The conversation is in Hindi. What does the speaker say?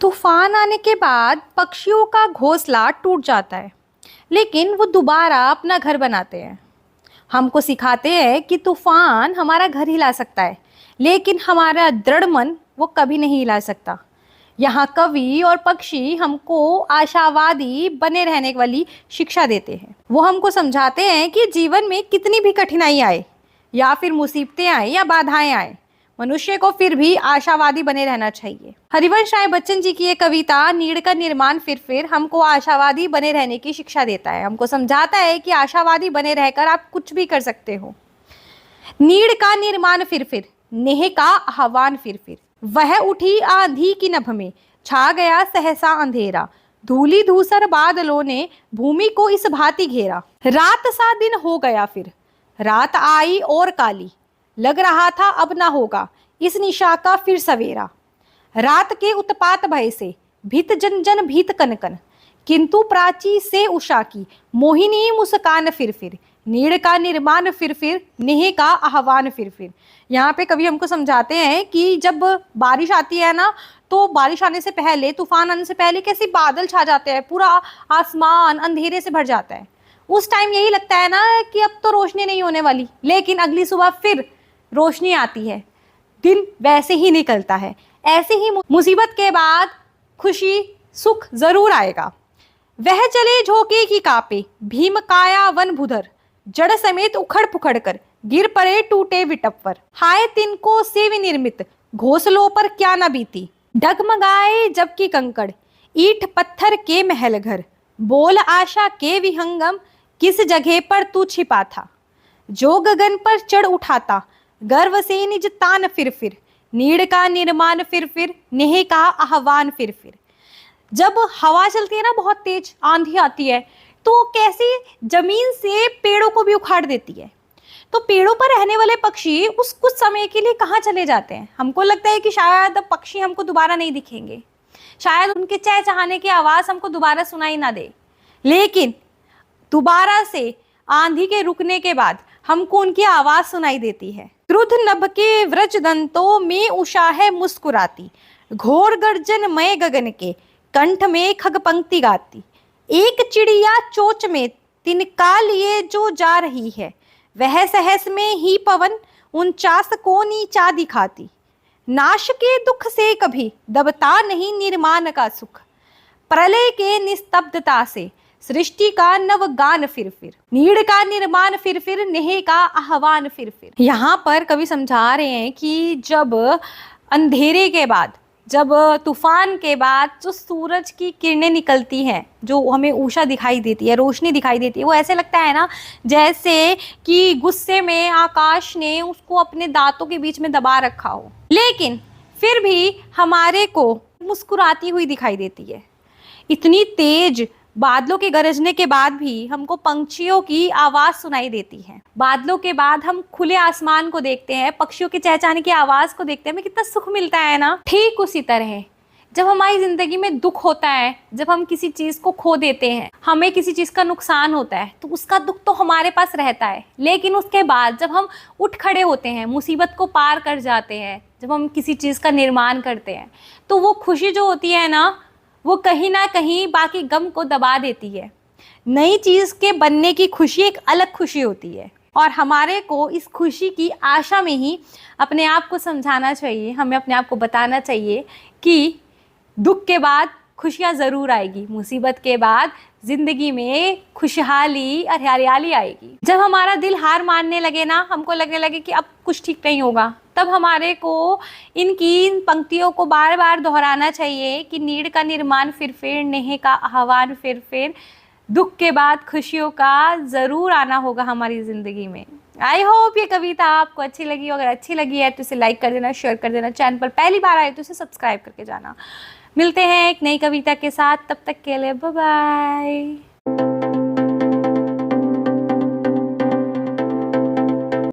तूफान आने के बाद पक्षियों का घोंसला टूट जाता है, लेकिन वो दोबारा अपना घर बनाते हैं। हमको सिखाते हैं कि तूफान हमारा घर हिला सकता है, लेकिन हमारा दृढ़ मन वो कभी नहीं हिला सकता। यहाँ कवि और पक्षी हमको आशावादी बने रहने वाली शिक्षा देते हैं। वो हमको समझाते हैं कि जीवन में कितनी भी कठिनाई आए या फिर मुसीबतें आए या बाधाएं आए, मनुष्य को फिर भी आशावादी बने रहना चाहिए। हरिवंश राय बच्चन जी की ये कविता नीड़ का निर्माण फिर हमको आशावादी बने रहने की शिक्षा देता है। हमको समझाता है कि आशावादी बने रहकर आप कुछ भी कर सकते हो। नीड़ का निर्माण फिर नेह का आह्वान फिर वह उठी आंधी की नभ में, छा गया सहसा अंधेरा, धूली धूसर बादलों ने भूमि को इस भांति घेरा। रात सा दिन हो गया फिर, रात आई और काली, लग रहा था अब ना होगा इस निशा का फिर सवेरा। रात के उत्पात भय से भीत जन जन भीत कन कन, किंतु प्राची से उषा की मोहिनी मुस्कान फिर नीड़ का निर्माण फिर नेह का आह्वान फिर। यहाँ पे कवि हमको समझाते हैं कि जब बारिश आती है ना, तो बारिश आने से पहले, तूफान आने से पहले कैसे बादल छा जाते हैं, पूरा आसमान अंधेरे से भर जाता है। उस टाइम यही लगता है ना कि अब तो रोशनी नहीं होने वाली, लेकिन अगली सुबह फिर रोशनी आती है, दिन वैसे ही निकलता है। ऐसे ही मुसीबत के बाद खुशी सुख जरूर आएगा। वह चले झोंके की कापे, भीम काया वन भुधर, जड़ समेत उखड़ पुखड़ कर गिर पड़े टूटे विटप्पर। हाय तिनको से विनिर्मित घोंसलों पर क्या न बीती, डगमगाए जबकि कंकड़ ईंट पत्थर के महल घर। बोल आशा के विहंगम किस जगह पर तू छिपा था, जो गगन पर चढ़ उठाता गर्व से निज तान फिर नीड़ का निर्माण फिर नेह का आह्वान फिर। जब हवा चलती है ना, बहुत तेज आंधी आती है, तो कैसे जमीन से पेड़ों को भी उखाड़ देती है। तो पेड़ों पर रहने वाले पक्षी उस कुछ समय के लिए कहाँ चले जाते हैं। हमको लगता है कि शायद पक्षी हमको दोबारा नहीं दिखेंगे, शायद उनके चहचहाने की आवाज़ हमको दोबारा सुनाई ना दे, लेकिन दोबारा से आंधी के रुकने के बाद हमको उनकी आवाज़ सुनाई देती है। क्रुद्ध नभ के व्रज दंतों में उषा है मुस्कुराती, घोर गर्जन मय गगन के कंठ में खग पंक्ति गाती। एक चिड़िया चोच में तिनका लिए जो जा रही है, वह सहस में ही पवन 49 को नीचा दिखाती। नाश के दुख से कभी दबता नहीं निर्माण का सुख, प्रलय के निस्तब्धता से सृष्टि का नव गान फिर नीड़ का निर्माण फिर नेह का आह्वान फिर। यहाँ पर कवि समझा रहे हैं कि जब अंधेरे के बाद, जब तूफान के बाद जो सूरज की किरणें निकलती हैं, जो हमें ऊषा दिखाई देती है, रोशनी दिखाई देती है, वो ऐसे लगता है ना जैसे कि गुस्से में आकाश ने उसको अपने दांतों के बीच में दबा रखा हो, लेकिन फिर भी हमारे को मुस्कुराती हुई दिखाई देती है। इतनी तेज बादलों के गरजने के बाद भी हमको पंछियों की आवाज़ सुनाई देती है। बादलों के बाद हम खुले आसमान को देखते हैं, पक्षियों के चहचहाने की आवाज़ को देखते हैं, हमें कितना सुख मिलता है ना। ठीक उसी तरह जब हमारी ज़िंदगी में दुख होता है, जब हम किसी चीज़ को खो देते हैं, हमें किसी चीज़ का नुकसान होता है, तो उसका दुख तो हमारे पास रहता है, लेकिन उसके बाद जब हम उठ खड़े होते हैं, मुसीबत को पार कर जाते हैं, जब हम किसी चीज़ का निर्माण करते हैं, तो वो खुशी जो होती है ना, वो कहीं ना कहीं बाकी गम को दबा देती है। नई चीज़ के बनने की खुशी एक अलग खुशी होती है, और हमारे को इस खुशी की आशा में ही अपने आप को समझाना चाहिए, हमें अपने आप को बताना चाहिए कि दुख के बाद खुशियाँ ज़रूर आएगी, मुसीबत के बाद ज़िंदगी में खुशहाली और हरियाली आएगी। जब हमारा दिल हार मानने लगे ना, हमको लगने लगे कि अब कुछ ठीक नहीं होगा, तब हमारे को इन पंक्तियों को बार बार दोहराना चाहिए कि नीड़ का निर्माण फिर नेह का आह्वान फिर दुख के बाद खुशियों का ज़रूर आना होगा हमारी ज़िंदगी में। आई होप ये कविता आपको अच्छी लगी। अगर अच्छी लगी है तो इसे लाइक कर देना, शेयर कर देना, चैनल पर पहली बार आए तो इसे सब्सक्राइब करके जाना। मिलते हैं एक नई कविता के साथ, तब तक के लिए बाय बाय।